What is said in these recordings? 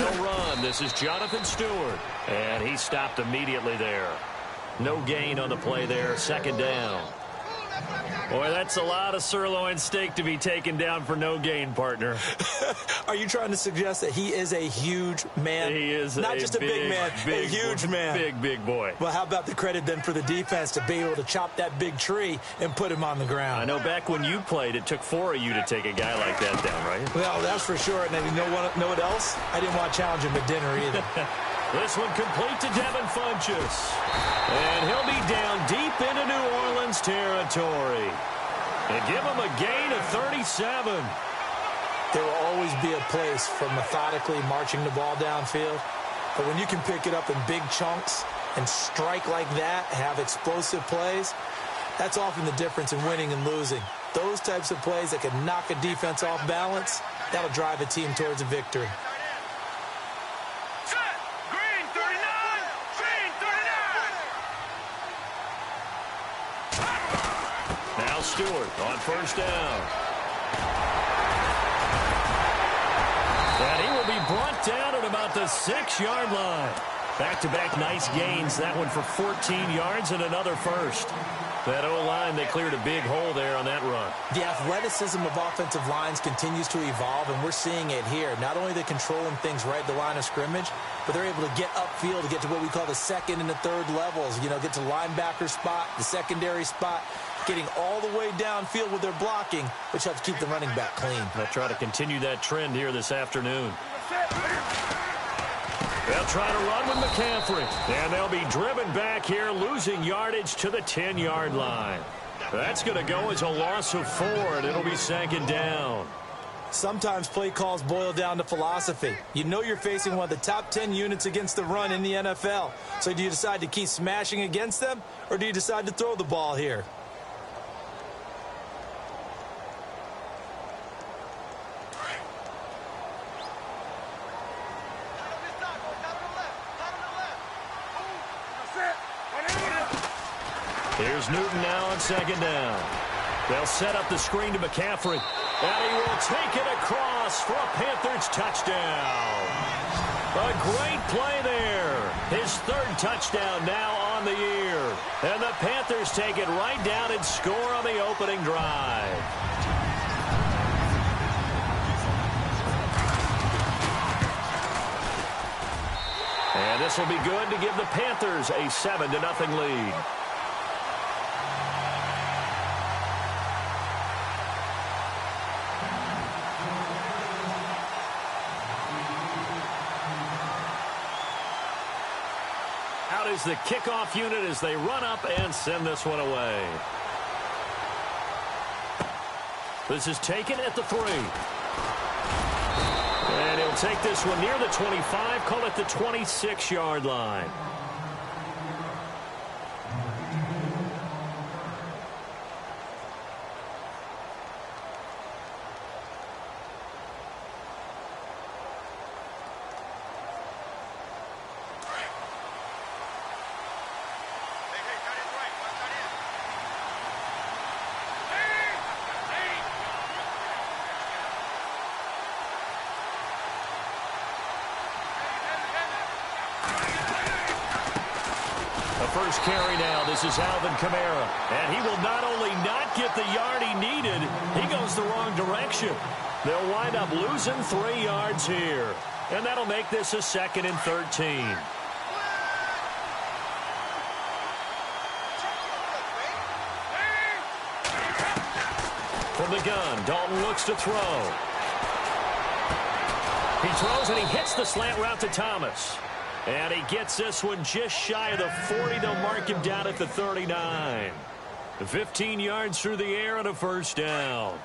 They'll run. This is Jonathan Stewart. And he stopped immediately there. No gain on the play there. Second down. Boy, that's a lot of sirloin steak to be taken down for no gain, partner. Are you trying to suggest that he is a huge man? He is not just a big man, a huge man. Big boy. Well, how about the credit then for the defense to be able to chop that big tree and put him on the ground? I know back when you played, it took 4 of you to take a guy like that down, right? Well, that's for sure. And then you know what else? I didn't want to challenge him at dinner either. This one complete to Devin Funchess. And he'll be down deep into New Orleans territory. And give him a gain of 37. There will always be a place for methodically marching the ball downfield. But when you can pick it up in big chunks and strike like that, have explosive plays, that's often the difference in winning and losing. Those types of plays that can knock a defense off balance, that'll drive a team towards a victory. Stewart on first down. And he will be brought down at about the 6-yard line. Back-to-back nice gains. That one for 14 yards and another first. That O-line, they cleared a big hole there on that run. The athleticism of offensive lines continues to evolve, and we're seeing it here. Not only are they controlling things right at the line of scrimmage, but they're able to get upfield to get to what we call the second and the third levels. You know, get to linebacker spot, the secondary spot, getting all the way downfield with their blocking, which helps keep the running back clean. They'll try to continue that trend here this afternoon. They'll try to run with McCaffrey. And they'll be driven back here, losing yardage to the 10-yard line. That's going to go as a loss of 4, and it'll be second down. Sometimes play calls boil down to philosophy. You know you're facing one of the top 10 units against the run in the NFL. So do you decide to keep smashing against them, or do you decide to throw the ball here? Here's Newton now on second down. They'll set up the screen to McCaffrey. And he will take it across for a Panthers touchdown. A great play there. His third touchdown now on the year. And the Panthers take it right down and score on the opening drive. And this will be good to give the Panthers a 7-0 lead. Out is the kickoff unit as they run up and send this one away. This is taken at the 3. And he'll take this one near the 25, call it the 26-yard line. First carry now. This is Alvin Kamara. And he will not only not get the yard he needed, he goes the wrong direction. They'll wind up losing 3 yards here. And that'll make this a 2nd and 13. From the gun, Dalton looks to throw. He throws and he hits the slant route to Thomas. And he gets this one just shy of the 40. They'll mark him down at the 39. 15 yards through the air and a first down.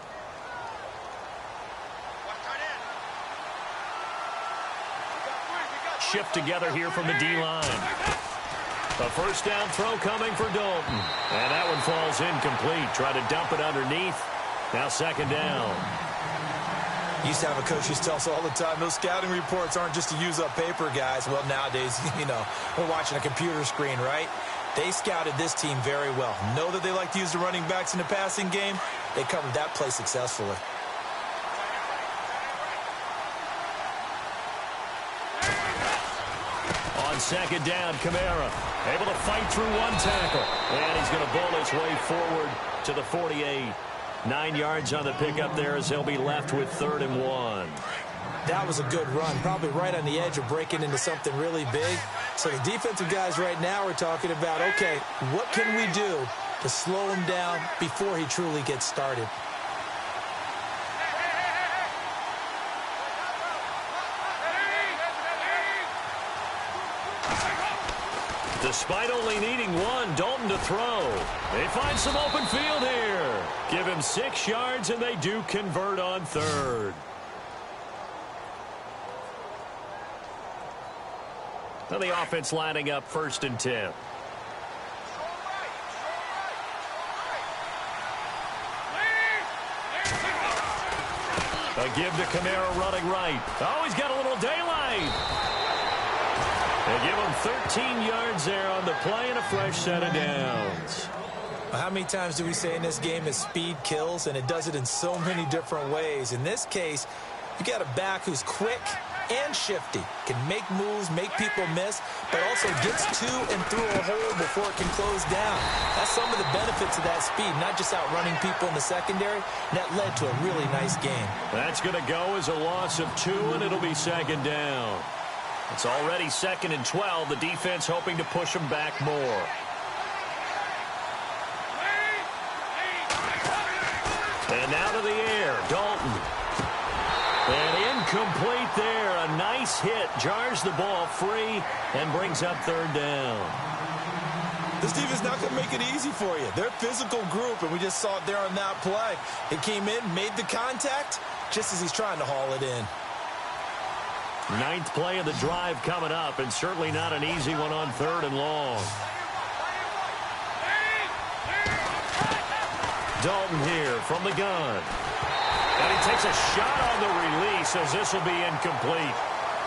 Shift together here from the D-line. A first down throw coming for Dalton. And that one falls incomplete. Try to dump it underneath. Now second down. Used to have a coach who tells us all the time, those scouting reports aren't just to use up paper, guys. Well, nowadays, you know, we're watching a computer screen, right? They scouted this team very well. Know that they like to use the running backs in the passing game. They covered that play successfully. on second down, Kamara able to fight through one tackle. And he's going to bowl his way forward to the 48. 9 yards on the pickup there as he'll be left with 3rd and 1. That was a good run, probably right on the edge of breaking into something really big. So the defensive guys right now are talking about, okay, what can we do to slow him down before he truly gets started? Despite only needing one, Dalton to throw. They find some open field here. Give him 6 yards, and they do convert on 3rd. Now the offense lining up 1st and 10. A give to Kamara running right. Oh, he's got a little daylight. They give him 13 yards there on the play and a fresh set of downs. How many times do we say in this game that speed kills, and it does it in so many different ways? In this case, you got a back who's quick and shifty, can make moves, make people miss, but also gets to and through a hole before it can close down. That's some of the benefits of that speed, not just outrunning people in the secondary. That led to a really nice game. That's going to go as a loss of 2, and it'll be 2nd down. It's already 2nd and 12. The defense hoping to push them back more. And now to the air, Dalton. And incomplete there. A nice hit. Jars the ball free and brings up 3rd down. This defense not going to make it easy for you. They're a physical group, and we just saw it there on that play. It came in, made the contact, just as he's trying to haul it in. 9th play of the drive coming up, and certainly not an easy one on 3rd and long. Dalton here from the gun. And he takes a shot on the release as this will be incomplete.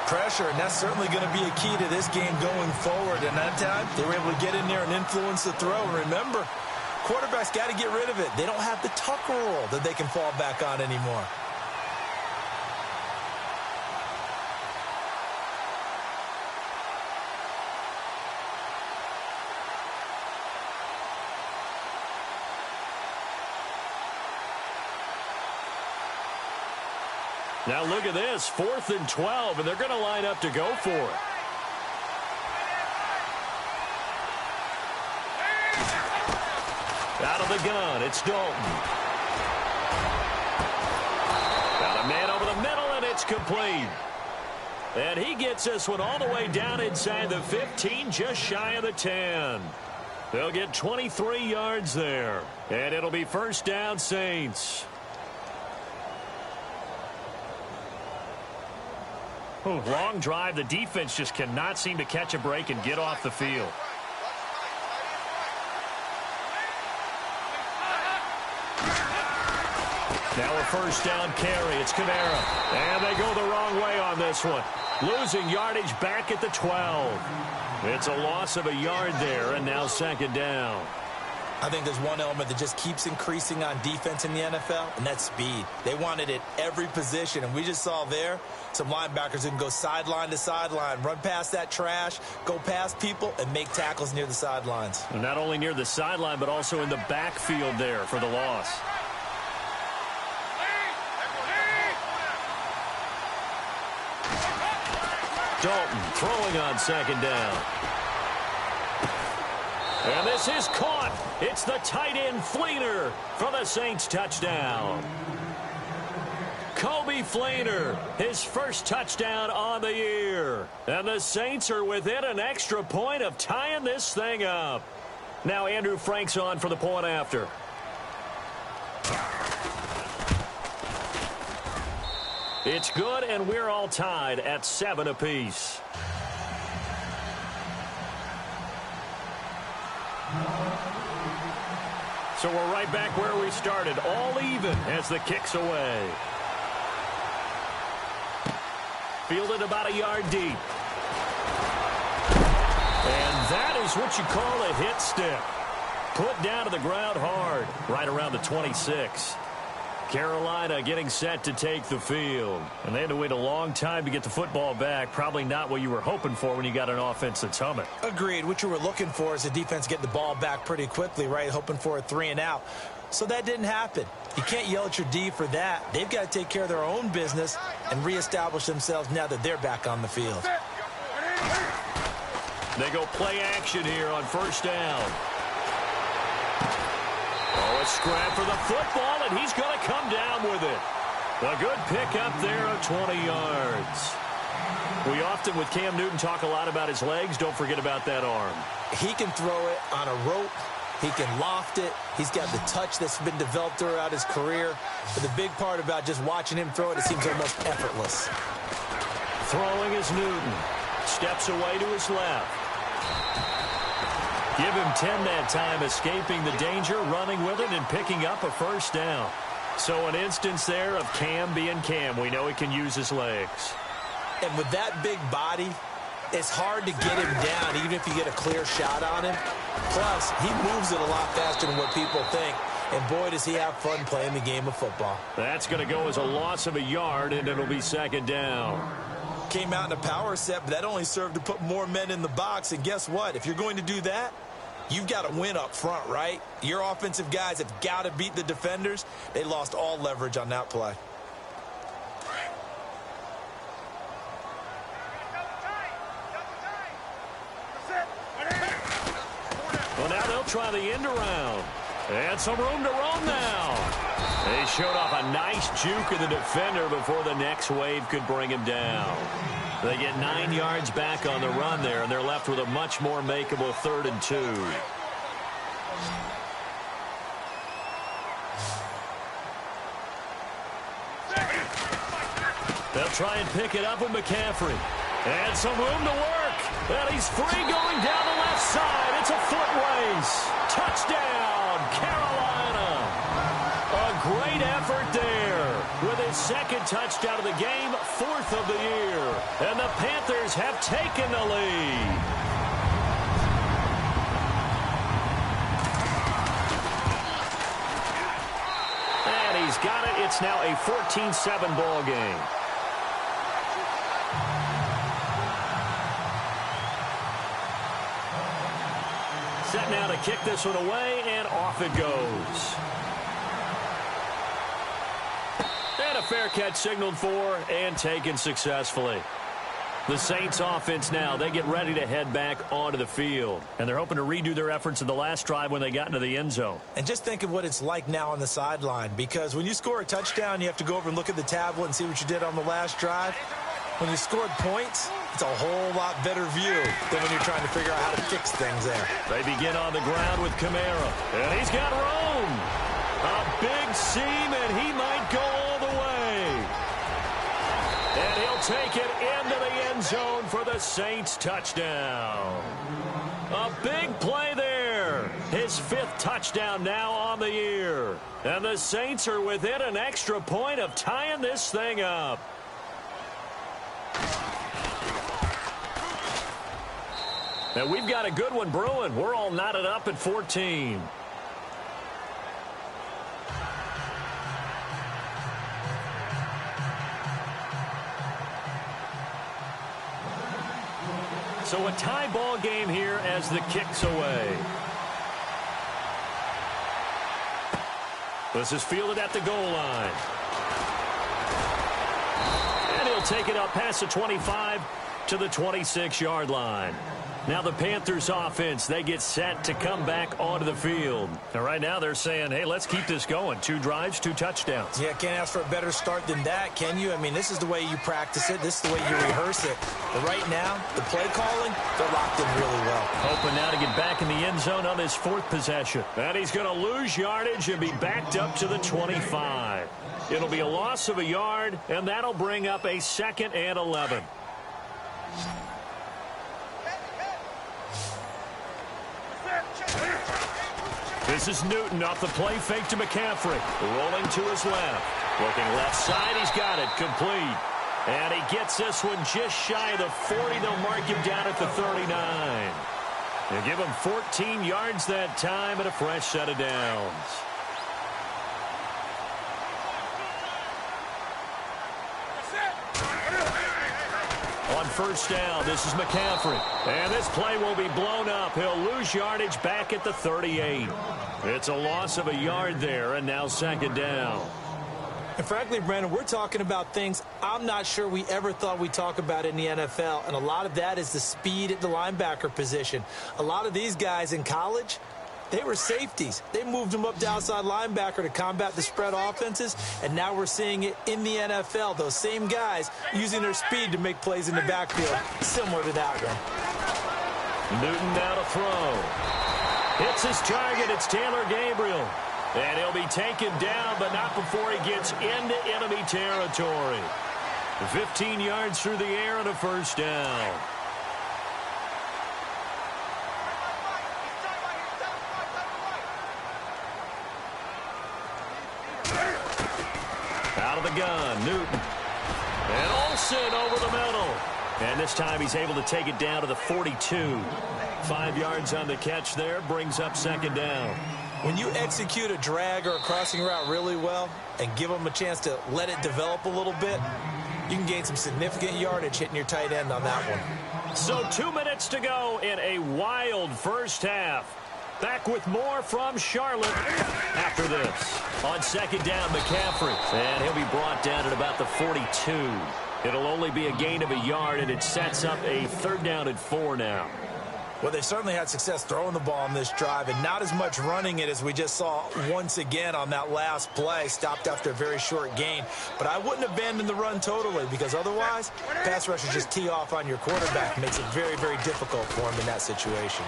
Pressure, and that's certainly going to be a key to this game going forward. And that time, they were able to get in there and influence the throw. And remember, quarterbacks got to get rid of it. They don't have the Tucker rule that they can fall back on anymore. Now look at this, 4th and 12, and they're going to line up to go for it. Out of the gun, it's Dalton. Got a man over the middle, and it's complete. And he gets this one all the way down inside the 15, just shy of the 10. They'll get 23 yards there, and it'll be 1st down, Saints. Long drive. The defense just cannot seem to catch a break and get off the field. Now a 1st down carry. It's Kamara. And they go the wrong way on this one. Losing yardage back at the 12. It's a loss of a yard there, and now 2nd down. I think there's one element that just keeps increasing on defense in the NFL, and that's speed. They want it at every position, and we just saw there some linebackers who can go sideline to sideline, run past that trash, go past people, and make tackles near the sidelines. And not only near the sideline, but also in the backfield there for the loss. Dalton throwing on 2nd down. And this is caught. It's the tight end Fleener for the Saints touchdown. Kobe Fleener, his 1st touchdown on the year. And the Saints are within an extra point of tying this thing up. Now Andrew Frank's on for the point after. It's good, and we're all tied at 7 apiece. So we're right back where we started, all even as the kick's away. Fielded about a yard deep. And that is what you call a hit stick. Put down to the ground hard, right around the 26. Carolina getting set to take the field. And they had to wait a long time to get the football back. Probably not what you were hoping for when you got an offense that's humming. Agreed. What you were looking for is the defense get the ball back pretty quickly, right? Hoping for a 3 and out. So that didn't happen. You can't yell at your D for that. They've got to take care of their own business and reestablish themselves now that they're back on the field. They go play action here on first down. Oh, a scrap for the football, and he's going to come down with it. A good pickup there of 20 yards. We often, with Cam Newton, talk a lot about his legs. Don't forget about that arm. He can throw it on a rope. He can loft it. He's got the touch that's been developed throughout his career. But the big part about just watching him throw it, it seems almost effortless. Throwing is Newton. Steps away to his left. Give him 10 that time, escaping the danger, running with it, and picking up a first down. So an instance there of Cam being Cam. We know he can use his legs. And with that big body, it's hard to get him down, even if you get a clear shot on him. Plus, he moves it a lot faster than what people think. And boy, does he have fun playing the game of football. That's going to go as a loss of a yard, and it'll be second down. Came out in a power set, but that only served to put more men in the box. And guess what? If you're going to do that, you've got to win up front, right? Your offensive guys have got to beat the defenders. They lost all leverage on that play. Well, now they'll try the end around. And some room to roam now. They showed off a nice juke of the defender before the next wave could bring him down. They get 9 yards back on the run there, and they're left with a much more makeable 3rd and 2. They'll try and pick it up with McCaffrey. And some room to work. And he's free going down the left side. It's a foot race. Touchdown, Carolina. A great effort there with his 2nd touchdown of the game, 4th of the year. And the Panthers have taken the lead. And he's got it. It's now a 14-7 ball game. Set now to kick this one away, and off it goes. And a fair catch signaled for and taken successfully. The Saints offense now, they get ready to head back onto the field. And they're hoping to redo their efforts in the last drive when they got into the end zone. And just think of what it's like now on the sideline. Because when you score a touchdown, you have to go over and look at the tablet and see what you did on the last drive. When you scored points, it's a whole lot better view than when you're trying to figure out how to fix things there. They begin on the ground with Kamara. And he's got room. A big seam, and he might go all the way. And he'll take it into the end zone for the Saints touchdown. A big play there. His 5th touchdown now on the year. And the Saints are within an extra point of tying this thing up. And we've got a good one brewing. We're all knotted up at 14. So a tie ball game here as the kick's away. This is fielded at the goal line. And he'll take it up past the 25 to the 26-yard line. Now the Panthers offense, they get set to come back onto the field. And right now they're saying, hey, let's keep this going. 2 drives, 2 touchdowns. Yeah, can't ask for a better start than that, can you? I mean, this is the way you practice it. This is the way you rehearse it. But right now, the play calling, they're locked in really well. Hoping now to get back in the end zone on his 4th possession. And he's going to lose yardage and be backed up to the 25. It'll be a loss of a yard, and that'll bring up a 2nd and 11. This is Newton off the play fake to McCaffrey. Rolling to his left. Looking left side, he's got it. Complete. And he gets this one just shy of the 40. They'll mark him down at the 39. They'll give him 14 yards that time and a fresh set of downs. On first down, this is McCaffrey. And this play will be blown up. He'll lose yardage back at the 38. It's a loss of a yard there, and now second down. And frankly, Brandon, we're talking about things I'm not sure we ever thought we'd talk about in the NFL, and a lot of that is the speed at the linebacker position. A lot of these guys in college, they were safeties. They moved them up to outside linebacker to combat the spread offenses, and now we're seeing it in the NFL. Those same guys using their speed to make plays in the backfield, similar to that one. Newton now to throw. Hits his target. It's Taylor Gabriel. And he'll be taken down, but not before he gets into enemy territory. 15 yards through the air and a first down. Out of the gun, Newton. And Olsen over the middle. And this time he's able to take it down to the 42. 5 yards on the catch there, brings up second down. When you execute a drag or a crossing route really well and give them a chance to let it develop a little bit, you can gain some significant yardage hitting your tight end on that one. So 2 minutes to go in a wild first half. Back with more from Charlotte after this. On second down, McCaffrey. And he'll be brought down at about the 42. It'll only be a gain of a yard, and it sets up a third down and 4 now. Well, they certainly had success throwing the ball on this drive, and not as much running it as we just saw once again on that last play. Stopped after a very short gain. But I wouldn't abandon the run totally, because otherwise, pass rushers just tee off on your quarterback. Makes it very, very difficult for him in that situation.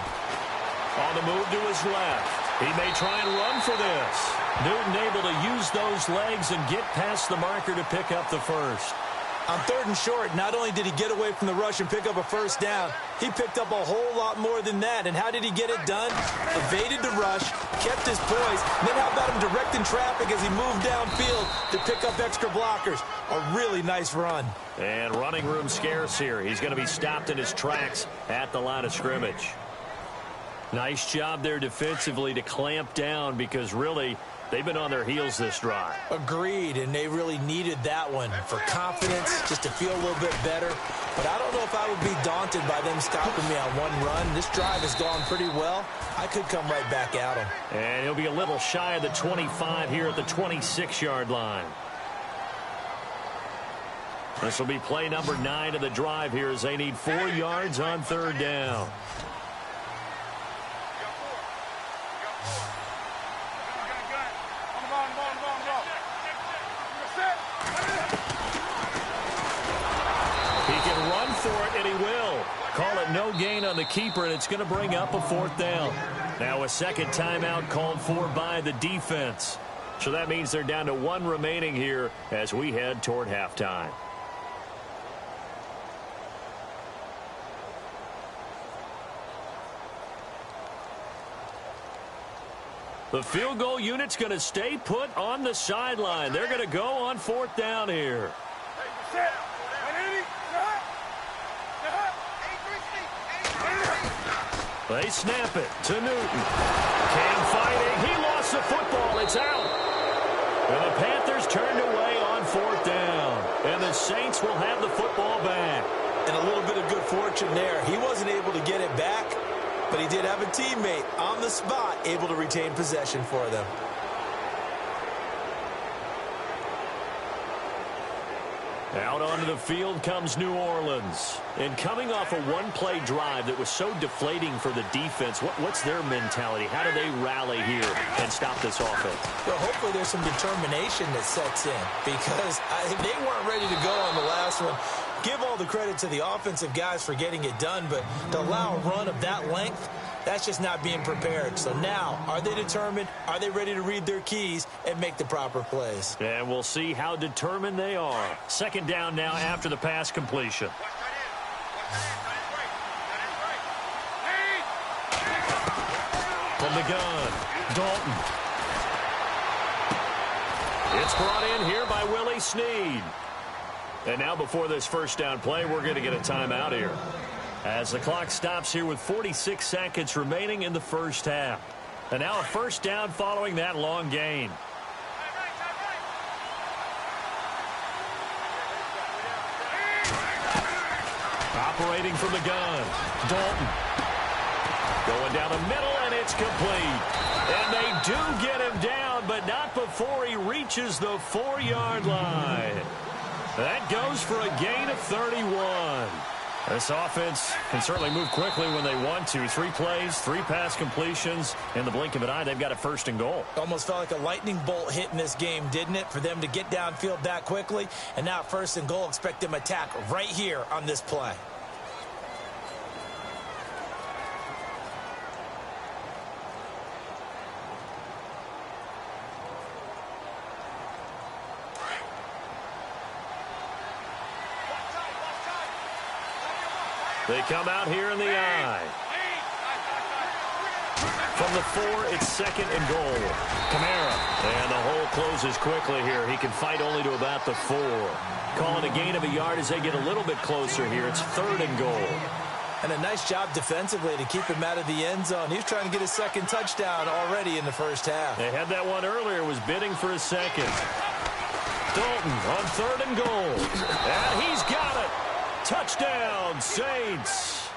On the move to his left. He may try and run for this. Newton able to use those legs and get past the marker to pick up the first. On third and short, not only did he get away from the rush and pick up a first down, he picked up a whole lot more than that. And how did he get it done? Evaded the rush, kept his poise, and then how about him directing traffic as he moved downfield to pick up extra blockers? A really nice run. And running room scarce here. He's going to be stopped in his tracks at the line of scrimmage. Nice job there defensively to clamp down, because really they've been on their heels this drive. Agreed, and they really needed that one for confidence, just to feel a little bit better. But I don't know if I would be daunted by them stopping me on one run. This drive has gone pretty well. I could come right back at them. And he'll be a little shy of the 25 here at the 26-yard line. This will be play number 9 of the drive here, as they need 4 yards on third down. And he will. Call it no gain on the keeper, and it's going to bring up a fourth down. Now a second timeout called for by the defense. So that means they're down to 1 remaining here as we head toward halftime. The field goal unit's going to stay put on the sideline. They're going to go on fourth down here. They snap it to Newton. Cam fighting. He lost the football. It's out. And the Panthers turned away on fourth down. And the Saints will have the football back. And a little bit of good fortune there. He wasn't able to get it back, but he did have a teammate on the spot able to retain possession for them. Out onto the field comes New Orleans. And coming off a one-play drive that was so deflating for the defense, what's their mentality? How do they rally here and stop this offense? Well, hopefully there's some determination that sets in, because they weren't ready to go on the last one. Give all the credit to the offensive guys for getting it done, but to allow a run of that length, that's just not being prepared. So now, are they determined? Are they ready to read their keys and make the proper plays? And we'll see how determined they are. Second down now after the pass completion. From the gun, Dalton. It's brought in here by Willie Snead. And now before this first down play, we're going to get a timeout here, as the clock stops here with 46 seconds remaining in the first half. And now a first down following that long gain. Operating from the gun, Dalton. Going down the middle, and it's complete. And they do get him down, but not before he reaches the 4-yard line. That goes for a gain of 31. This offense can certainly move quickly when they want to. 3 plays, 3 pass completions. In the blink of an eye, they've got a 1st and goal. Almost felt like a lightning bolt hit in this game, didn't it? For them to get downfield that quickly. And now 1st and goal, expect them to attack right here on this play. They come out here in the I. From the 4, it's 2nd and goal. Kamara. And the hole closes quickly here. He can fight only to about the 4. Calling a gain of a yard as they get a little bit closer here. It's 3rd and goal. And a nice job defensively to keep him out of the end zone. He's trying to get his 2nd touchdown already in the first half. They had that one earlier. Was bidding for a 2nd. Dalton on 3rd and goal. And he's got it. Touchdown, Saints.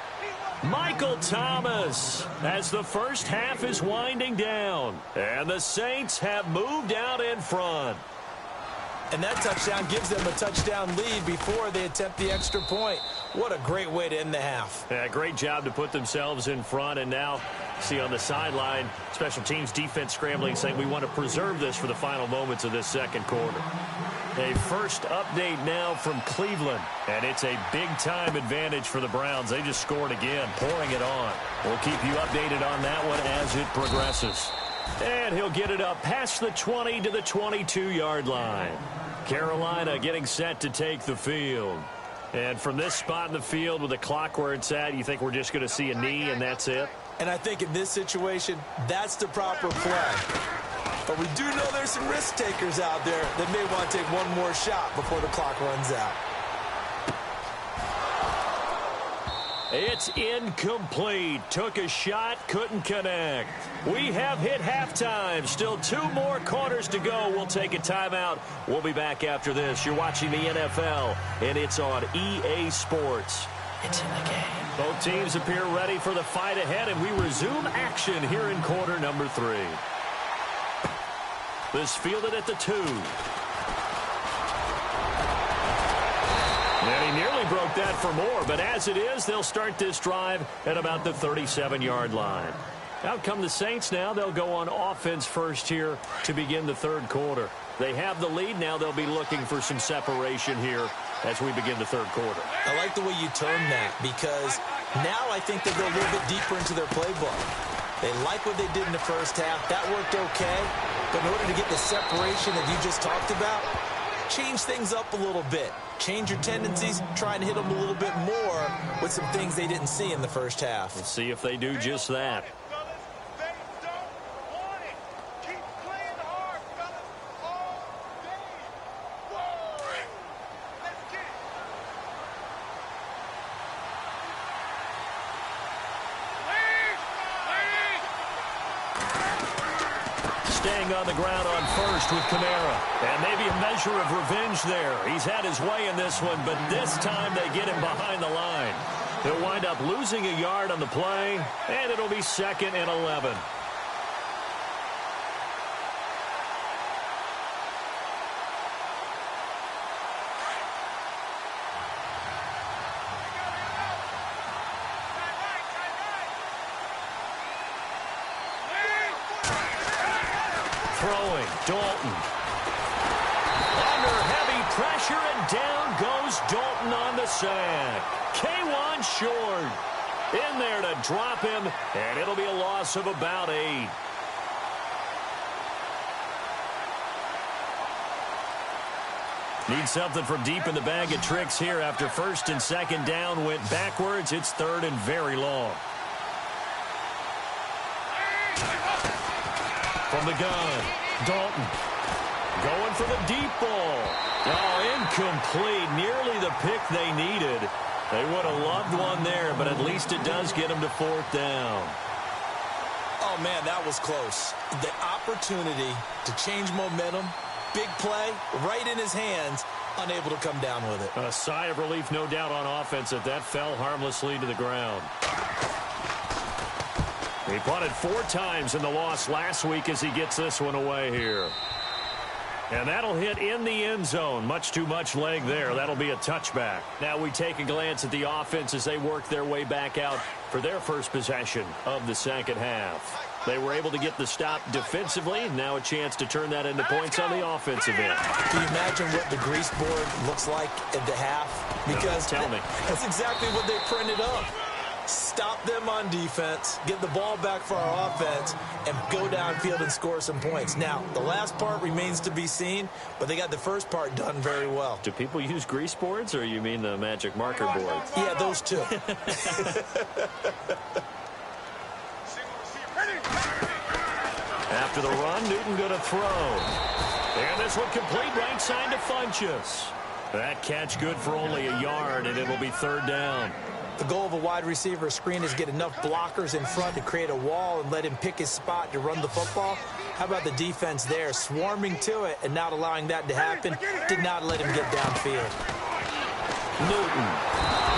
Michael Thomas as the first half is winding down. And the Saints have moved out in front. And that touchdown gives them a touchdown lead before they attempt the extra point. What a great way to end the half. Yeah, great job to put themselves in front. And now, see on the sideline, special teams defense scrambling, saying we want to preserve this for the final moments of this 2nd quarter. A first update now from Cleveland, and it's a big-time advantage for the Browns. They just scored again, pouring it on. We'll keep you updated on that one as it progresses. And he'll get it up past the 20 to the 22-yard line. Carolina getting set to take the field. And from this spot in the field with the clock where it's at, you think we're just going to see a knee and that's it? And I think in this situation, that's the proper play. But we do know there's some risk takers out there that may want to take one more shot before the clock runs out. It's incomplete. Took a shot, couldn't connect. We have hit halftime. Still 2 more quarters to go. We'll take a timeout. We'll be back after this. You're watching the NFL, and it's on EA Sports. It's in the game. Both teams appear ready for the fight ahead, and we resume action here in quarter number 3. This fielded at the 2. And he nearly broke that for more, but as it is, they'll start this drive at about the 37-yard line. Out come the Saints now. They'll go on offense first here to begin the 3rd quarter. They have the lead. Now they'll be looking for some separation here as we begin the 3rd quarter. I like the way you term that because now I think they go a little bit deeper into their playbook. They like what they did in the first half. That worked okay. But in order to get the separation that you just talked about, change things up a little bit. Change your tendencies. Try and hit them a little bit more with some things they didn't see in the first half. Let's see if they do just that. Staying on the ground on first with Kamara. And maybe a measure of revenge there. He's had his way in this one, but this time they get him behind the line. He'll wind up losing a yard on the play, and it'll be 2nd and 11. Throwing, Dalton. Under heavy pressure, and down goes Dalton on the sack. K1 short. In there to drop him, and it'll be a loss of about 8. Need something from deep in the bag of tricks here after 1st and 2nd down went backwards. It's 3rd and very long. From the gun, Dalton going for the deep ball. Oh, incomplete. Nearly the pick they needed. They would have loved one there, but at least it does get them to 4th down. Oh, man, that was close. The opportunity to change momentum, big play, right in his hands, unable to come down with it. A sigh of relief, no doubt, on offense that fell harmlessly to the ground. He punted 4 times in the loss last week as he gets this one away here. And that'll hit in the end zone. Much too much leg there. That'll be a touchback. Now we take a glance at the offense as they work their way back out for their first possession of the second half. They were able to get the stop defensively. Now a chance to turn that into points on the offensive end. Can you imagine what the grease board looks like at the half? Because tell me. That's exactly what they printed up. Stop them on defense, get the ball back for our offense, and go downfield and score some points. Now, the last part remains to be seen, but they got the first part done very well. Do people use grease boards, or you mean the magic marker board? Yeah, those two. After the run, Newton going to throw. And this one complete, right side to Funchess. That catch good for only a yard, and it'll be third down. The goal of a wide receiver screen is get enough blockers in front to create a wall and let him pick his spot to run the football. How about the defense there, swarming to it and not allowing that to happen? Did not let him get downfield. Newton.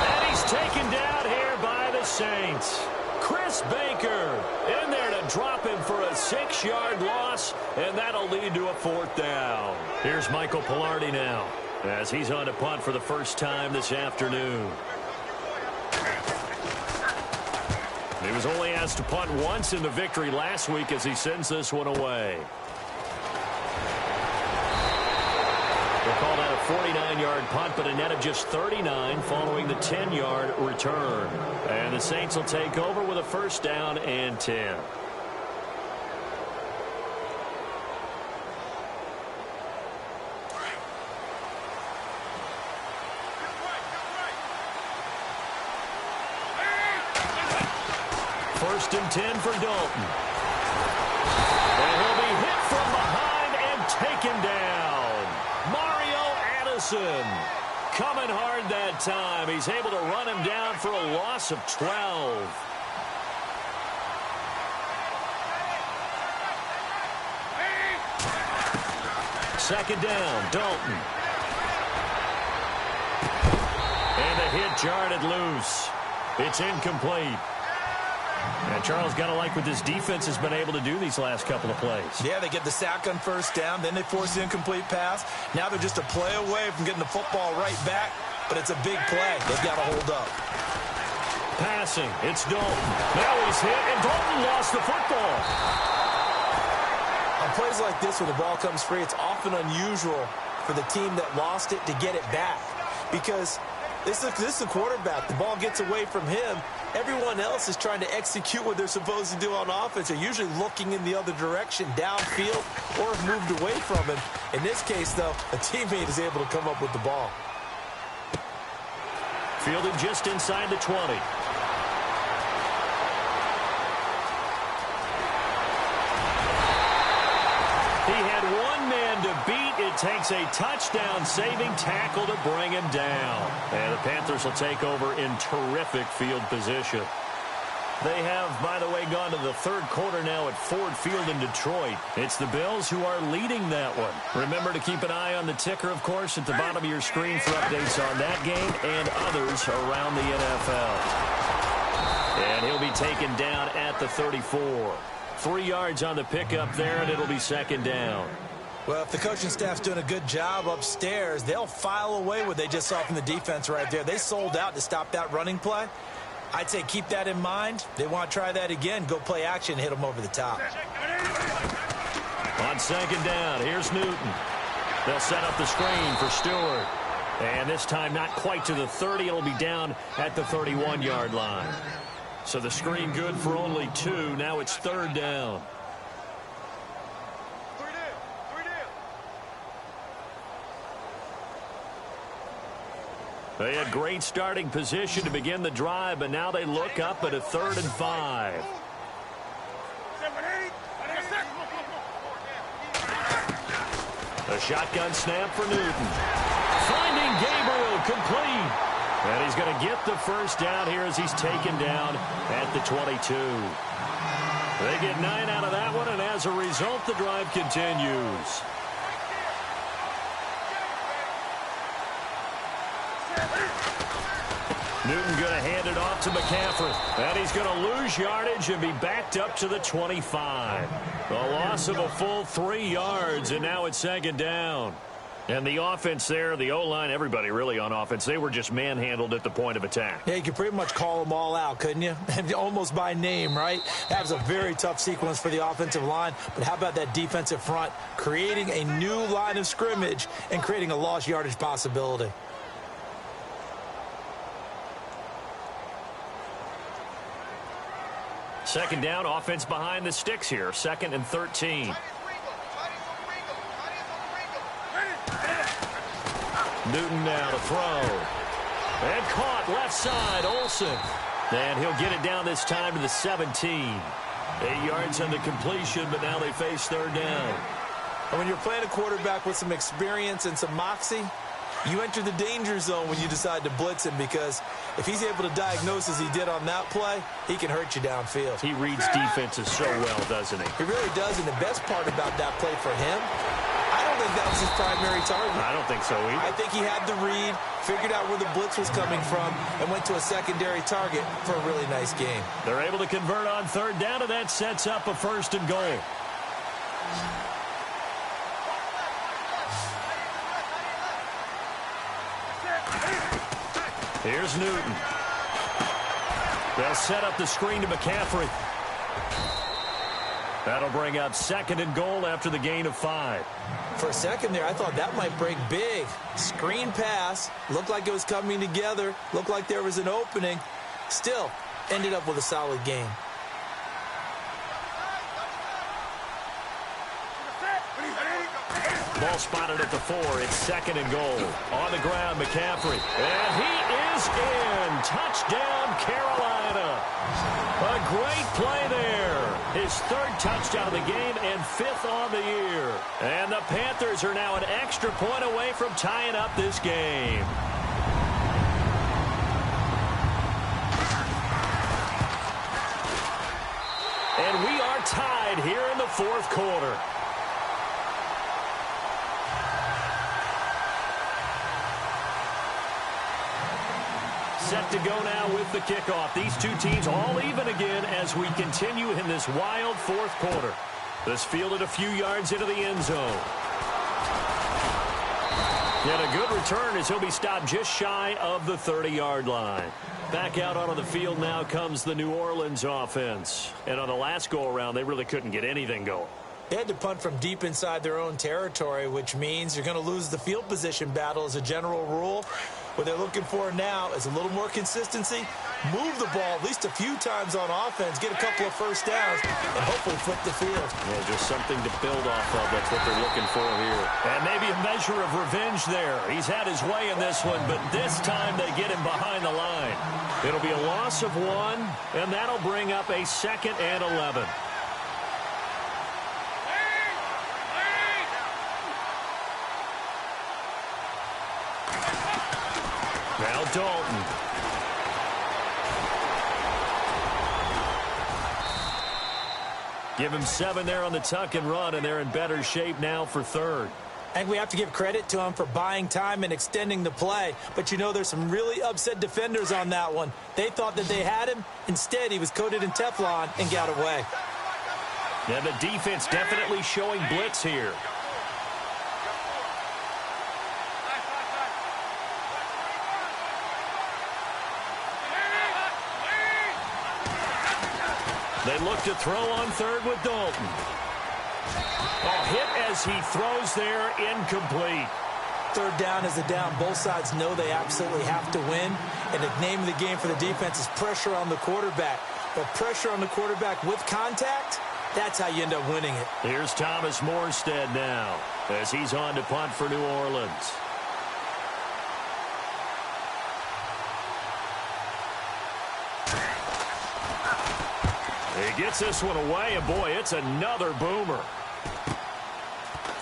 And he's taken down here by the Saints. Chris Baker in there to drop him for a 6-yard loss, and that'll lead to a 4th down. Here's Michael Pilardi now as he's on to punt for the first time this afternoon. He was only asked to punt once in the victory last week as he sends this one away. We'll call that a 49-yard punt, but a net of just 39 following the 10-yard return. And the Saints will take over with a 1st down and 10. First and 10 for Dalton. And he'll be hit from behind and taken down. Mario Addison coming hard that time. He's able to run him down for a loss of 12. Second down, Dalton. And the hit jarred it loose. It's incomplete. And Charles, got to like what this defense has been able to do these last couple of plays. Yeah, they get the sack on first down, then they force the incomplete pass. Now they're just a play away from getting the football right back, but it's a big play. They've got to hold up. Passing, it's Dalton. Now he's hit, and Dalton lost the football. On plays like this, when the ball comes free, it's often unusual for the team that lost it to get it back, because this is the quarterback. The ball gets away from him. Everyone else is trying to execute what they're supposed to do on offense. They're usually looking in the other direction, downfield, or have moved away from him. In this case, though, a teammate is able to come up with the ball. Fielded just inside the 20. He had one man to beat. It takes a touchdown-saving tackle to bring him down. And the Panthers will take over in terrific field position. They have, by the way, gone to the third quarter now at Ford Field in Detroit. It's the Bills who are leading that one. Remember to keep an eye on the ticker, of course, at the bottom of your screen for updates on that game and others around the NFL. And he'll be taken down at the 34. 3 yards on the pickup there, and it'll be second down. Well, if the coaching staff's doing a good job upstairs, they'll file away what they just saw from the defense right there. They sold out to stop that running play. I'd say keep that in mind. They want to try that again. Go play action, hit them over the top. On second down, here's Newton. They'll set up the screen for Stewart. And this time not quite to the 30. It'll be down at the 31-yard line. So the screen good for only 2. Now it's third down. They had great starting position to begin the drive, but now they look up at a 3rd and 5. A shotgun snap for Newton. Finding Gabriel complete. And he's going to get the first down here as he's taken down at the 22. They get 9 out of that one, and as a result, the drive continues. Newton going to hand it off to McCaffrey. And he's going to lose yardage and be backed up to the 25. A loss of a full 3 yards, and now it's second down. And the offense there, the O-line, everybody really on offense, they were just manhandled at the point of attack. Yeah, you could pretty much call them all out, couldn't you? Almost by name, right? That was a very tough sequence for the offensive line. But how about that defensive front creating a new line of scrimmage and creating a lost yardage possibility? Second down, offense behind the sticks here. 2nd and 13. Newton now to throw. And caught left side, Olsen. And he'll get it down this time to the 17. 8 yards on the completion, but now they face third down. And when you're playing a quarterback with some experience and some moxie, you enter the danger zone when you decide to blitz him, because if he's able to diagnose as he did on that play, he can hurt you downfield. He reads defenses so well, doesn't he? He really does, and the best part about that play for him, I don't think that was his primary target. I don't think so either. I think he had the read, figured out where the blitz was coming from, and went to a secondary target for a really nice game. They're able to convert on third down, and that sets up a 1st and goal. Here's Newton. They'll set up the screen to McCaffrey. That'll bring up 2nd and goal after the gain of 5. For a second there, I thought that might break big. Screen pass. Looked like it was coming together. Looked like there was an opening. Still, ended up with a solid game. Ball spotted at the 4. It's 2nd and goal. On the ground, McCaffrey. And he is in. Touchdown, Carolina. A great play there. His 3rd touchdown of the game and 5th on the year. And the Panthers are now an extra point away from tying up this game. And we are tied here in the 4th quarter. Set to go now with the kickoff. These two teams all even again as we continue in this wild 4th quarter. This fielded a few yards into the end zone. And a good return as he'll be stopped just shy of the 30-yard line. Back out onto the field now comes the New Orleans offense. And on the last go-around, they really couldn't get anything going. They had to punt from deep inside their own territory, which means you're going to lose the field position battle as a general rule. What they're looking for now is a little more consistency, move the ball at least a few times on offense, get a couple of first downs, and hopefully flip the field. Yeah, just something to build off of. That's what they're looking for here. And maybe a measure of revenge there. He's had his way in this one, but this time they get him behind the line. It'll be a loss of 1, and that'll bring up a 2nd and 11. Now Dalton. Give him 7 there on the tuck and run, and they're in better shape now for 3rd. I think we have to give credit to him for buying time and extending the play. But, you know, there's some really upset defenders on that one. They thought that they had him. Instead, he was coated in Teflon and got away. Yeah, the defense definitely showing blitz here. They look to throw on 3rd with Dalton. Hit as he throws there, incomplete. 3rd down is a down. Both sides know they absolutely have to win. And the name of the game for the defense is pressure on the quarterback. But pressure on the quarterback with contact, that's how you end up winning it. Here's Thomas Morstead now as he's on to punt for New Orleans. He gets this one away, and boy, it's another boomer.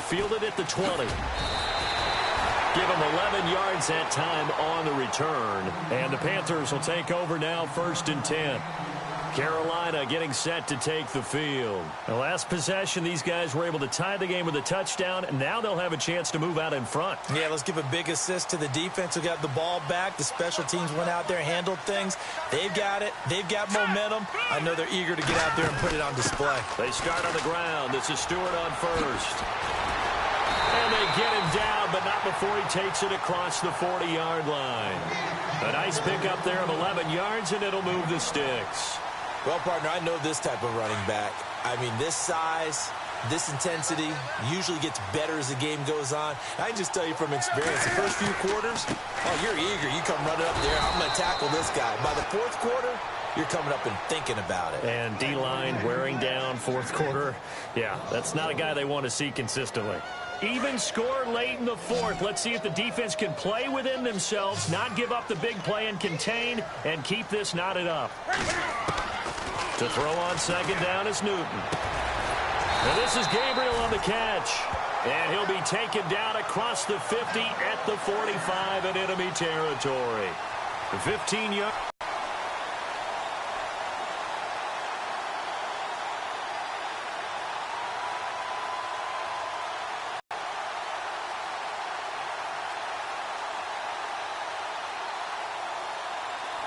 Fielded at the 20. Give him 11 yards that time on the return. And the Panthers will take over now 1st and 10. Carolina getting set to take the field. The last possession, these guys were able to tie the game with a touchdown, and now they'll have a chance to move out in front. Yeah, let's give a big assist to the defense who got the ball back. The special teams went out there, handled things. They've got it. They've got momentum. I know they're eager to get out there and put it on display. They start on the ground. This is Stewart on first. And they get him down, but not before he takes it across the 40-yard line. A nice pickup there of 11 yards, and it'll move the sticks. Well, partner, I know this type of running back. I mean, this size, this intensity usually gets better as the game goes on. I can just tell you from experience, the first few quarters, oh, you're eager. You come running up there. I'm going to tackle this guy. By the fourth quarter, you're coming up and thinking about it. And D-line wearing down fourth quarter. Yeah, that's not a guy they want to see consistently. Even score late in the fourth. Let's see if the defense can play within themselves, not give up the big play and contain, and keep this knotted up. To throw on second down is Newton. And this is Gabriel on the catch. And he'll be taken down across the 50 at the 45 in enemy territory. The 15-yard.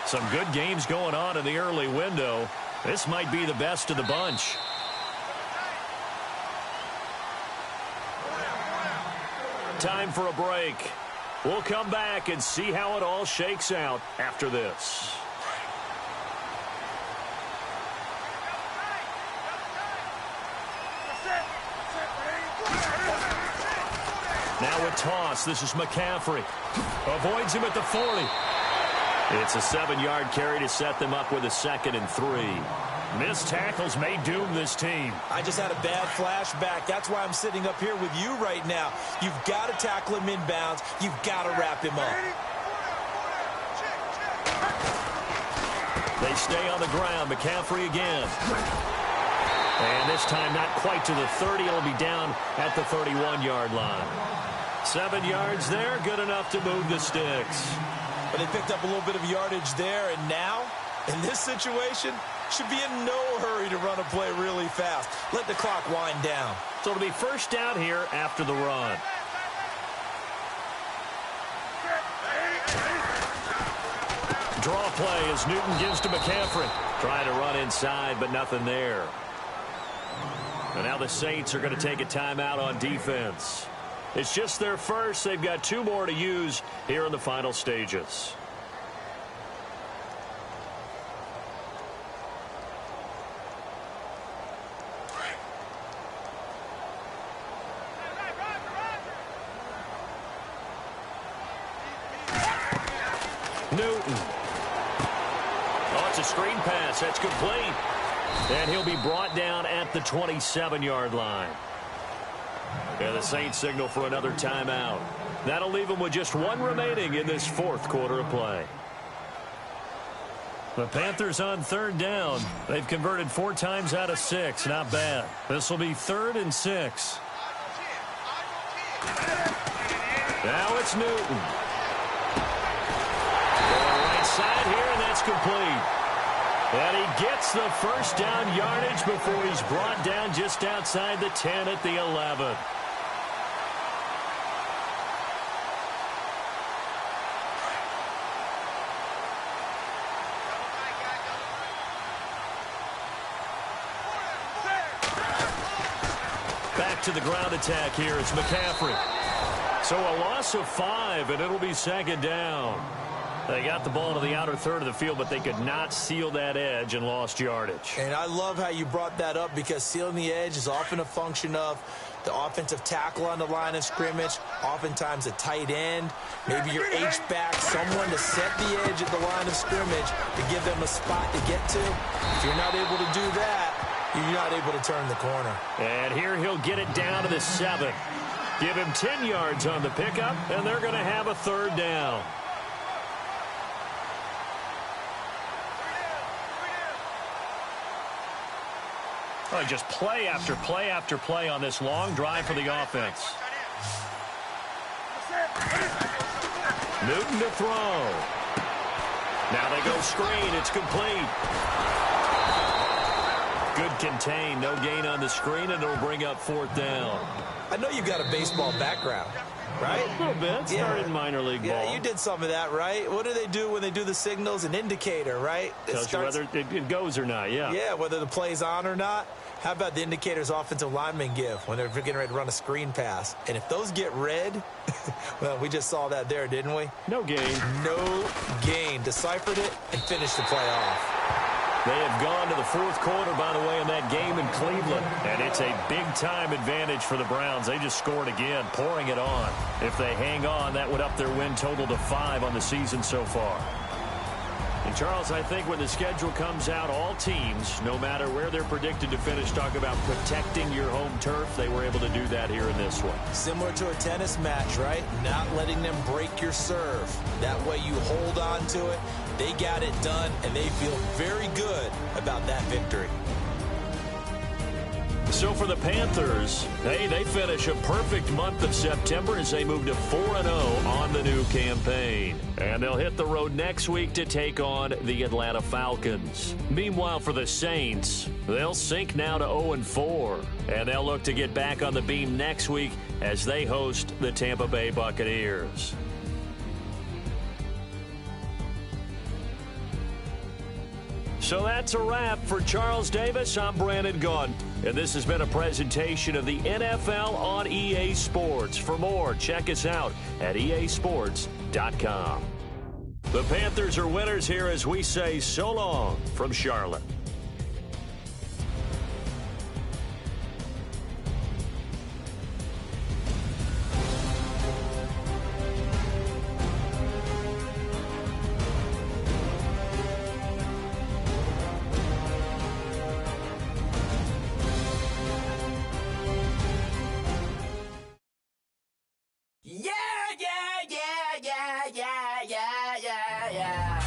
Some good games going on in the early window. This might be the best of the bunch. Time for a break. We'll come back and see how it all shakes out after this. Now a toss. This is McCaffrey. Avoids him at the 40. It's a 7-yard carry to set them up with a 2nd and 3. Missed tackles may doom this team. I just had a bad flashback. That's why I'm sitting up here with you right now. You've got to tackle him inbounds. You've got to wrap him up. They stay on the ground. McCaffrey again. And this time not quite to the 30. It'll be down at the 31-yard line. 7 yards there. Good enough to move the sticks. But they picked up a little bit of yardage there, and now, in this situation, should be in no hurry to run a play really fast. Let the clock wind down. So it'll be first down here after the run. Draw play as Newton gives to McCaffrey. Trying to run inside, but nothing there. And now the Saints are going to take a timeout on defense. It's just their first. They've got 2 more to use here in the final stages. Newton. Oh, it's a screen pass. That's complete. And he'll be brought down at the 27-yard line. And the Saints signal for another timeout. That'll leave them with just 1 remaining in this 4th quarter of play. The Panthers on 3rd down. They've converted 4 times out of 6. Not bad. This will be 3rd and 6. Now it's Newton. Going right side here, and that's complete. And he gets the first down yardage before he's brought down just outside the 10 at the 11. Back to the ground attack here. It's McCaffrey. So a loss of 5, and it'll be 2nd down. They got the ball to the outer third of the field, but they could not seal that edge and lost yardage. And I love how you brought that up, because sealing the edge is often a function of the offensive tackle on the line of scrimmage, oftentimes a tight end, maybe your H-back, someone to set the edge at the line of scrimmage to give them a spot to get to. If you're not able to do that, you're not able to turn the corner. And here he'll get it down to the 7. Give him 10 yards on the pickup, and they're going to have a 3rd down. Oh, just play after play after play on this long drive for the offense. Newton to throw. Now they go screen. It's complete. Good contain, no gain on the screen, and it'll bring up 4th down. I know you've got a baseball background, right? A little bit. Started in minor league ball. Yeah, you did some of that, right? What do they do when they do the signals? An indicator, right? Tells you whether it goes or not, yeah. Yeah, whether the play's on or not. How about the indicators offensive linemen give when they're getting ready to run a screen pass? And if those get red, well, we just saw that there, didn't we? No gain. No gain. Deciphered it and finished the play off. They have gone to the 4th quarter, by the way, in that game in Cleveland. And it's a big-time advantage for the Browns. They just scored again, pouring it on. If they hang on, that would up their win total to 5 on the season so far. And, Charles, I think when the schedule comes out, all teams, no matter where they're predicted to finish, talk about protecting your home turf. They were able to do that here in this one. Similar to a tennis match, right? Not letting them break your serve. That way you hold on to it. They got it done, and they feel very good about that victory. So for the Panthers, hey, they finish a perfect month of September as they move to 4-0 on the new campaign. And they'll hit the road next week to take on the Atlanta Falcons. Meanwhile, for the Saints, they'll sink now to 0-4. And they'll look to get back on the beam next week as they host the Tampa Bay Buccaneers. So that's a wrap. For Charles Davis, I'm Brandon Gaudin. And this has been a presentation of the NFL on EA Sports. For more, check us out at easports.com. The Panthers are winners here as we say so long from Charlotte. Yeah, yeah, yeah, yeah, yeah, yeah, yeah, yeah.